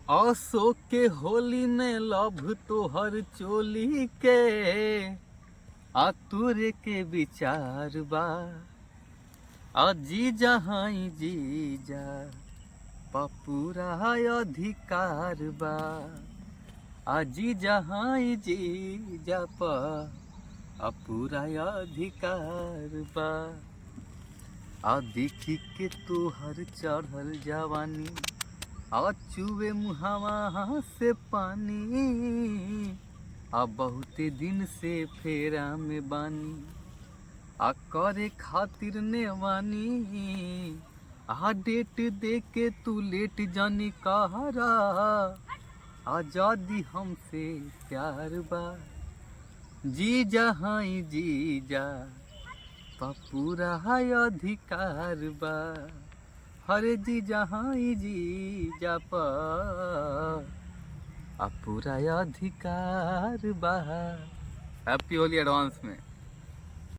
असो के होली में लभ तोहर चोली के आतुरे के विचार बा जी जहाई जीजा पपूरा अधिकार बा जी जहाई जीजा पूरा अधिकार बा देखी के तोहर चढ़ल जवानी चुए मुहावा से पानी बहुते दिन से फेरा में बानी करे खातिर नेवानी डेट दे के तू लेट जानी कहरा आजादी हमसे प्यार बा जी जहाई जीजा पूरा अधिकार बा हरे जी जहाई जीजा पूरा अधिकार बा। हैप्पी होली एडवांस में।